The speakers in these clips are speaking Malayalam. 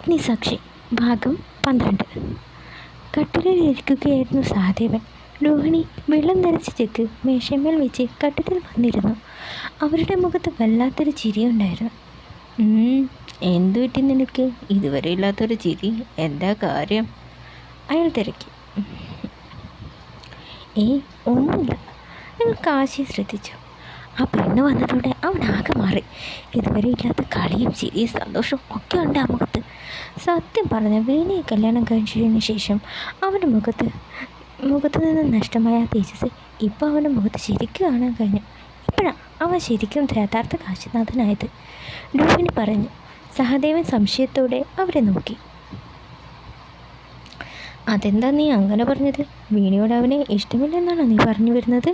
അഗ്നിസാക്ഷി ഭാഗം 12. കട്ടിലിരിക്കുകയായിരുന്നു സഹദേവൻ. രോഹിണി വെള്ളം നിറച്ച ചെക്ക് മേശമേൽ വെച്ച് കട്ടിലിൽ വന്നിരുന്നു. അവരുടെ മുഖത്ത് വല്ലാത്തൊരു ചിരിയുണ്ടായിരുന്നു. എന്തു പറ്റി നിനക്ക്? ഇതുവരെ ഇല്ലാത്തൊരു ചിരി, എന്താ കാര്യം? അയാൾ തിരക്കി. ഒന്നുമില്ല. നിങ്ങൾ കാശിയെ ശ്രദ്ധിച്ചു? ആ പെണ്ണ് വന്നതോടെ അവൻ ആകെ മാറി. ഇതുവരെ ഇല്ലാത്ത കളിയും ചിരിയും സന്തോഷവും ഒക്കെ ഉണ്ട് ആ മുഖത്ത്. സത്യം പറഞ്ഞ വീണയെ കല്യാണം കഴിച്ചതിന് ശേഷം അവൻ്റെ മുഖത്ത് നിന്ന് നഷ്ടമായ തേജസ് ഇപ്പോൾ അവൻ്റെ മുഖത്ത് ശരിക്കും കാണാൻ കഴിഞ്ഞു. ഇപ്പോഴാണ് അവൻ ശരിക്കും യഥാർത്ഥ കാശിനാഥനായത്, രോഹിണി പറഞ്ഞു. സഹദേവൻ സംശയത്തോടെ അവരെ നോക്കി. അതെന്താ നീ അങ്ങനെ പറഞ്ഞത്? വീണയോട് അവനെ ഇഷ്ടമില്ലെന്നാണോ നീ പറഞ്ഞു വരുന്നത്?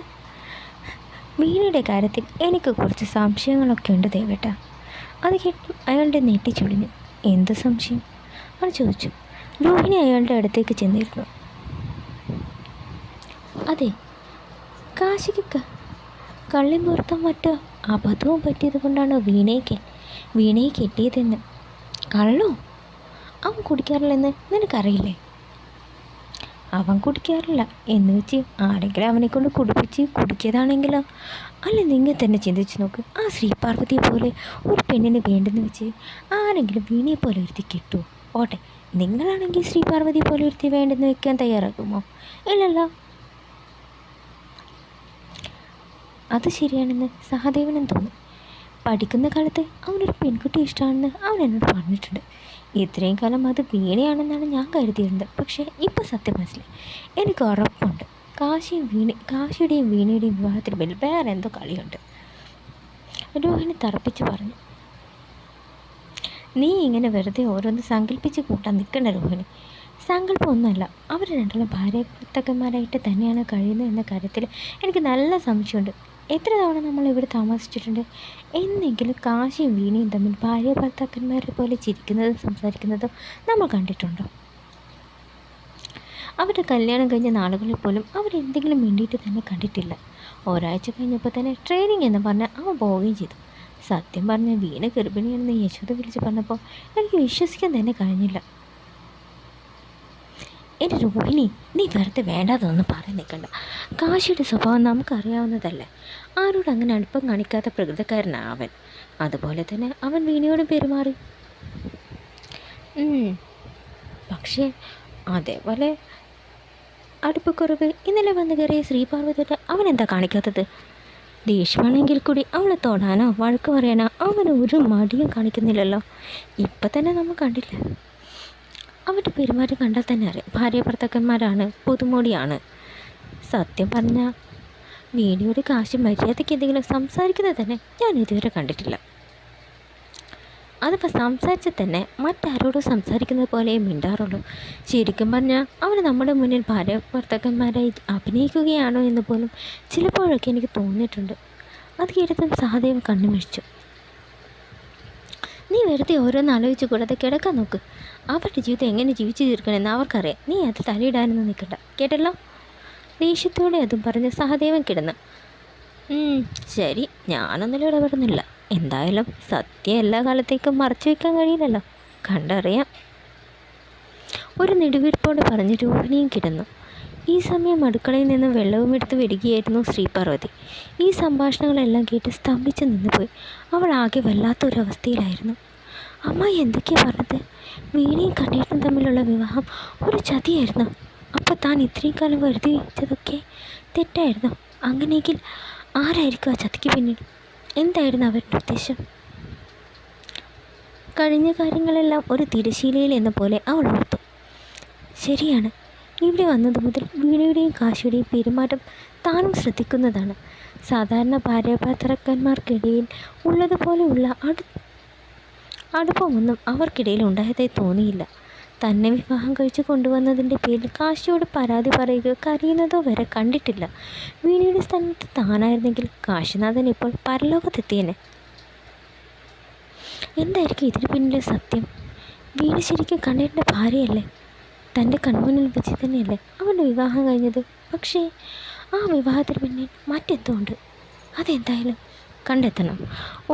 വീണയുടെ കാര്യത്തിൽ എനിക്ക് കുറച്ച് സംശയങ്ങളൊക്കെ ഉണ്ട് ദേവേട്ട. അത് കേട്ടും അയാളുടെ നെറ്റി ചുളിഞ്ഞു. എന്ത് സംശയം? അവൻ ചോദിച്ചു. രോഹിണി അയാളുടെ അടുത്തേക്ക് ചെന്നിരുന്നു. അതെ, കാശിക്ക് കള്ളിമുഹൂർത്തം മറ്റോ അബദ്ധവും പറ്റിയത് കൊണ്ടാണ് വീണയെ കെട്ടിയതെന്ന്. കള്ളോ? അവൻ കുടിക്കാറില്ലെന്ന് നിനക്കറിയില്ലേ? അവൻ കുടിക്കാറില്ല എന്ന് വെച്ച് ആരെങ്കിലും അവനെ കൊണ്ട് കുടിക്കിയതാണെങ്കിലോ? അല്ല, നിങ്ങൾ തന്നെ ചിന്തിച്ച് നോക്ക്. ആ ശ്രീപാർവതിയെ പോലെ ഒരു പെണ്ണിന് വേണ്ടെന്ന് വെച്ച് ആരെങ്കിലും വീണയെ പോലെ ഒരുത്തി കിട്ടുമോ? ഓട്ടെ, നിങ്ങളാണെങ്കിൽ ശ്രീപാർവതി പോലെ ഒരുത്തി വേണ്ടെന്ന് വെക്കാൻ തയ്യാറാകുമോ? ഇല്ലല്ലോ. അത് ശരിയാണെന്ന് സഹദേവനും തോന്നി. പഠിക്കുന്ന കാലത്ത് അവനൊരു പെൺകുട്ടി ഇഷ്ടമാണെന്ന് അവൻ എന്നോട് പറഞ്ഞിട്ടുണ്ട്. ഇത്രയും കാലം അത് വീണയാണെന്നാണ് ഞാൻ കരുതിയിരുന്നത്. പക്ഷേ ഇപ്പോൾ സത്യം മനസ്സിലായി. എനിക്ക് ഉറപ്പുണ്ട് കാശിയുടെയും വീണയുടെയും വിവാഹത്തിന് മേൽ വേറെ എന്തോ കളിയുണ്ട്, രോഹിണി തറപ്പിച്ച് പറഞ്ഞു. നീ ഇങ്ങനെ വെറുതെ ഓരോന്ന് സങ്കല്പിച്ച് കൂട്ടാൻ നിൽക്കണ്ട രോഹിണി. സങ്കല്പമൊന്നുമല്ല. അവർ രണ്ടുള്ള ഭാര്യ ഭർത്താക്കന്മാരായിട്ട് തന്നെയാണ് കഴിയുന്നത് എന്ന കാര്യത്തിൽ എനിക്ക് നല്ല സംശയമുണ്ട്. എത്ര തവണ നമ്മൾ ഇവിടെ താമസിച്ചിട്ടുണ്ട്? എന്നെങ്കിലും കാശിയും വീണയും തമ്മിൽ ഭാര്യ ഭർത്താക്കന്മാരെ പോലെ ചിരിക്കുന്നതും സംസാരിക്കുന്നതും നമ്മൾ കണ്ടിട്ടുണ്ടോ? അവരുടെ കല്യാണം കഴിഞ്ഞ നാളുകളിൽ പോലും അവരെന്തെങ്കിലും വേണ്ടിയിട്ട് തന്നെ കണ്ടിട്ടില്ല. ഒരാഴ്ച കഴിഞ്ഞപ്പോൾ തന്നെ ട്രെയിനിങ് എന്ന് പറഞ്ഞാൽ അവൻ പോവുകയും ചെയ്തു. സത്യം പറഞ്ഞാൽ വീണ ഗർഭിണിയാണെന്ന് യശോദ വിളിച്ച് പറഞ്ഞപ്പോൾ എനിക്ക് വിശ്വസിക്കാൻ തന്നെ കഴിഞ്ഞില്ല. എൻ്റെ രോഹിണി, നീ വെറുതെ വേണ്ടാതൊന്നും പറയാൻ നിൽക്കണ്ട. കാശിയുടെ സ്വഭാവം നമുക്കറിയാവുന്നതല്ലേ. ആരോട് അങ്ങനെ അടുപ്പം കാണിക്കാത്ത പ്രകൃതക്കാരനാണ് അവൻ. അതുപോലെ തന്നെ അവൻ വീണയോടും പെരുമാറി. പക്ഷേ അതേപോലെ അടുപ്പക്കുറവ് ഇന്നലെ വന്നു കയറിയ ശ്രീപാർവതിയുടെ അവൻ എന്താ കാണിക്കാത്തത്? ദേഷ്യമാണെങ്കിൽ കൂടി അവളെ തൊടാനോ വഴക്ക് പറയാനോ അവന് ഒരു മടിയും കാണിക്കുന്നില്ലല്ലോ. ഇപ്പം തന്നെ നമ്മൾ കണ്ടില്ല. അവരുടെ പെരുമാറ്റം കണ്ടാൽ തന്നെ അറിയാം ഭാര്യ ഭർത്താക്കന്മാരാണ്, പുതുമോടിയാണ്. സത്യം പറഞ്ഞാൽ വീണയുടെ കാശ് മര്യാദയ്ക്ക് എന്തെങ്കിലും സംസാരിക്കുന്നത് തന്നെ ഞാൻ ഇതുവരെ കണ്ടിട്ടില്ല. അതിപ്പോൾ സംസാരിച്ചാൽ തന്നെ മറ്റാരോടും സംസാരിക്കുന്നത് പോലെ മിണ്ടാറുള്ളൂ. ശരിക്കും പറഞ്ഞാൽ അവർ നമ്മുടെ മുന്നിൽ ഭാര്യ ഭർത്താക്കന്മാരായി അഭിനയിക്കുകയാണോ എന്ന് പോലും ചിലപ്പോഴൊക്കെ എനിക്ക് തോന്നിയിട്ടുണ്ട്. അത് കേട്ടതും സഹദേവൻ കണ്ണുമിഴിച്ചു. നീ വെറുതെ ഓരോന്ന് ആലോചിച്ച് കൂടാതെ കിടക്കാൻ നോക്ക്. അവരുടെ ജീവിതം എങ്ങനെ ജീവിച്ചു തീർക്കണമെന്ന് അവർക്കറിയാം. നീ അത് തലയിടാനൊന്നും നിൽക്കണ്ട, കേട്ടല്ലോ? ദേഷ്യത്തോടെ അതും പറഞ്ഞ് സഹദേവൻ കിടന്നു. ശരി, ഞാനൊന്നും ഇടപെടുന്നില്ല. എന്തായാലും സത്യം എല്ലാ കാലത്തേക്കും മറച്ചു വയ്ക്കാൻ കഴിയില്ലല്ലോ, കണ്ടറിയാം. ഒരു നെടുവീർപ്പോടെ പറഞ്ഞ് രോഹിണിയും കിടന്നു. ഈ സമയം അടുക്കളയിൽ നിന്ന് വെള്ളവും എടുത്ത് വരികയായിരുന്നു ശ്രീപാർവതി. ഈ സംഭാഷണങ്ങളെല്ലാം കേട്ട് സ്തംഭിച്ച് നിന്നുപോയി. അവൾ ആകെ വല്ലാത്തൊരവസ്ഥയിലായിരുന്നു. അമ്മായി എന്തൊക്കെയാണ് പറഞ്ഞത്? വീണയും കണ്ണേട്ടനും തമ്മിലുള്ള വിവാഹം ഒരു ചതിയായിരുന്നു. അപ്പോൾ താൻ ഇത്രയും കാലം വരുതി വെച്ചതൊക്കെ തെറ്റായിരുന്നു. അങ്ങനെയെങ്കിൽ ആരായിരിക്കും ആ ചതിക്ക് പിന്നിൽ? എന്തായിരുന്നു അവരുടെ ഉദ്ദേശം? കഴിഞ്ഞ കാര്യങ്ങളെല്ലാം ഒരു തിരശീലയിൽ എന്ന പോലെ അവൾ ഓർത്തു. ശരിയാണ്, ഇവിടെ വന്നത് മുതൽ വീണയുടെയും കാശിയുടെയും പെരുമാറ്റം താനും ശ്രദ്ധിക്കുന്നതാണ്. സാധാരണ ഭാര്യ ഭർത്താക്കന്മാർക്കിടയിൽ ഉള്ളതുപോലെയുള്ള അടുപ്പമൊന്നും അവർക്കിടയിൽ ഉണ്ടായതായി തോന്നിയില്ല. തന്നെ വിവാഹം കഴിച്ച് കൊണ്ടുവന്നതിൻ്റെ പേരിൽ കാശിയോട് പരാതി പറയുകയോ കരയുന്നതോ വരെ കണ്ടിട്ടില്ല. വീണയുടെ സ്ഥാനത്ത് താനായിരുന്നെങ്കിൽ കാശിനാഥൻ ഇപ്പോൾ പരലോകത്തെത്തിയേനെ. എന്തായിരിക്കും ഇതിന് പിന്നിലെ സത്യം? വീണ ശരിക്കും കണ്ണേട്ടൻ്റെ ഭാര്യയല്ലേ? തൻ്റെ കൺമുന്നിൽ വെച്ച് തന്നെയല്ലേ അവൻ്റെ വിവാഹം കഴിഞ്ഞത്? പക്ഷേ ആ വിവാഹത്തിന് പിന്നിൽ മറ്റെന്തോ ഉണ്ട്. അതെന്തായാലും കണ്ടെത്തണം.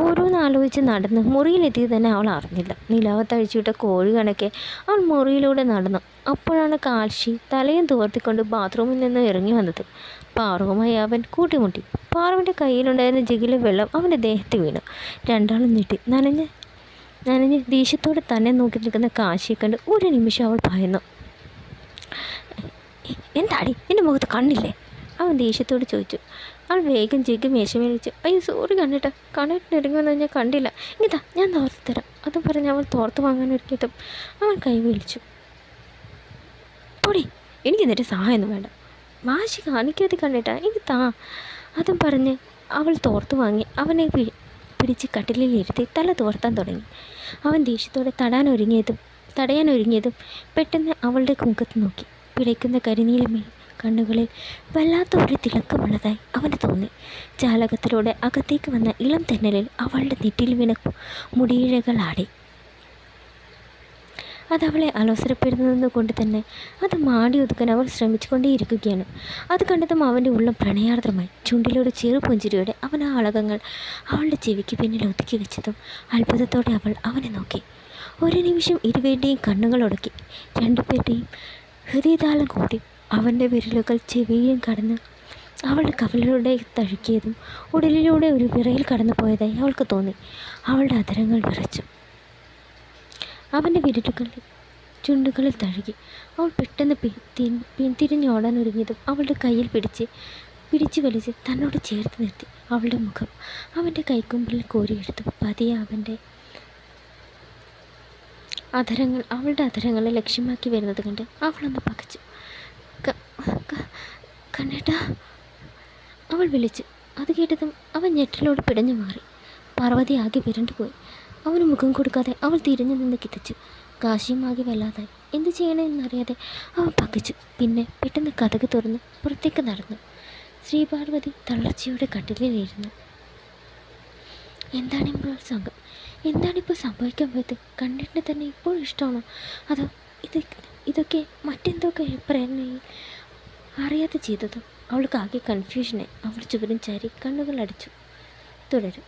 ഓരോന്നാലോചിച്ച് നടന്ന് മുറിയിലെത്തിയത് തന്നെ അവൾ അറിഞ്ഞില്ല. നിലാവത്തഴിച്ചുവിട്ട കോഴി കണക്കെ അവൾ മുറിയിലൂടെ നടന്നു. അപ്പോഴാണ് കാശി തലയും തുവർത്തിക്കൊണ്ട് ബാത്റൂമിൽ നിന്ന് ഇറങ്ങി വന്നത്. പാറുവുമായി അവൻ കൂട്ടിമുട്ടി. പാറുവിൻ്റെ കയ്യിലുണ്ടായിരുന്ന ജഗിലെ വെള്ളം അവൻ്റെ ദേഹത്ത് വീണു. രണ്ടാളും ഞെട്ടി. നനഞ്ഞ് ദേഷ്യത്തോടെ തന്നെ നോക്കി നിൽക്കുന്ന കാശിയെ കണ്ട് ഒരു നിമിഷം അവൾ ഭയന്നു. എന്താടി, നിന്റെ മുഖത്ത് കണ്ണില്ലേ? അവൻ ദേഷ്യത്തോട് ചോദിച്ചു. അവൾ വേഗം ജഗ് മേശമേൽ വെച്ച്, അയ്യോ സോറി കണ്ടിട്ട്, കണ്ണിട്ട് ഇറങ്ങി വന്നാൽ ഞാൻ കണ്ടില്ല, ഇങ്ങതാ ഞാൻ തോർത്ത് തരാം. അതും പറഞ്ഞ് അവൾ തോർത്ത് വാങ്ങാൻ ഒരുക്കിയതും അവൻ കൈ വിളിച്ചു. പൊടി, എനിക്ക് എന്നിട്ട് സഹായമൊന്നും വേണ്ട, വാശി കാണിക്കാതെ കണ്ടിട്ടാ, എനിക്ക് താ. അതും പറഞ്ഞ് അവൾ തോർത്ത് വാങ്ങി അവനെ പിടിച്ച് കട്ടിലിരുത്തി തല തോർത്താൻ തുടങ്ങി. അവൻ ദേഷ്യത്തോടെ തടയാനൊരുങ്ങിയതും പെട്ടെന്ന് അവളുടെ മുഖത്ത് നോക്കി. പിടയ്ക്കുന്ന കരിനീലമേ കണ്ണുകളിൽ വല്ലാത്ത ഒരു തിളക്കമുള്ളതായി അവന് തോന്നി. ജാലകത്തിലൂടെ അകത്തേക്ക് വന്ന ഇളം തെന്നലിൽ അവളുടെ നെറ്റിൽ വീണ മുടിയിഴകളാടി. അതവളെ അലോസരപ്പെടുന്നത് കൊണ്ട് തന്നെ അത് മാടി ഒതുക്കാൻ അവൾ ശ്രമിച്ചുകൊണ്ടേയിരിക്കുകയാണ്. അത് കണ്ടതും അവൻ്റെ ഉള്ളം പ്രണയാർദ്രമായി. ചുണ്ടിലൂടെ ചെറുപുഞ്ചിരിയോടെ അവൻ ആ അളകങ്ങൾ അവളുടെ ചെവിക്ക് പിന്നിൽ ഒതുക്കി വെച്ചതും അത്ഭുതത്തോടെ അവൾ അവനെ നോക്കി. ഒരു നിമിഷം ഇരുവരുടെയും കണ്ണുകൾ ഉടക്കി. രണ്ടുപേരുടെയും ഹൃദയതാളം കൂടി. അവൻ്റെ വിരലുകൾ ചെവിയും കടന്ന് അവളുടെ കവിളിലൂടെ തഴുകിയതും ഉടലിലൂടെ ഒരു വിറയിൽ കടന്നു പോയതായി അവൾക്ക് തോന്നി. അവളുടെ അധരങ്ങൾ വിറച്ചു. അവൻ്റെ വിരലുകളിൽ ചുണ്ടുകളിൽ തഴുകി. അവൾ പെട്ടെന്ന് പിന്തിരിഞ്ഞോടാൻ ഒരുങ്ങിയതും അവളുടെ കയ്യിൽ പിടിച്ച് വലിച്ച് തന്നോട് ചേർത്ത് നിർത്തി. അവളുടെ മുഖം അവൻ്റെ കൈക്കുമ്പിളിൽ കോരിയെടുത്തു. പതിയെ അവളുടെ അധരങ്ങളെ ലക്ഷ്യമാക്കി വരുന്നത് കണ്ട് അവളൊന്ന് പകച്ചു. കണ്ണേട്ടാ, അവൾ വിളിച്ചു. അത് കേട്ടതും അവൻ ഞെട്ടലോട് പിടഞ്ഞു മാറി. പാർവതി ആകെ വിരണ്ടുപോയി. അവന് മുഖം കൊടുക്കാതെ അവൾ തിരിഞ്ഞു നിന്ന് കിതച്ചു. കാശിയും ആകെ വല്ലാതായി. എന്ത് ചെയ്യണമെന്നറിയാതെ അവൻ പകച്ചു. പിന്നെ പെട്ടെന്ന് കതക് തുറന്ന് പുറത്തേക്ക് നടന്നു. ശ്രീപാർവതി തളർച്ചയോടെ കട്ടിലിരുന്നു. എന്താണിപ്പോൾ സംഭവിക്കാൻ പോയത്? കണ്ണേട്ടനെ തന്നെ ഇപ്പോഴും ഇഷ്ടമാണോ, അതോ ഇതൊക്കെ മറ്റെന്തൊക്കെ പ്രേരണയിൽ അറിയാതെ ചെയ്തതോ? അവൾക്ക് ആകെ കൺഫ്യൂഷനായി. അവൾ ചുവരും ചാരി കണ്ണുകൾ അടിച്ചു. തുടരും.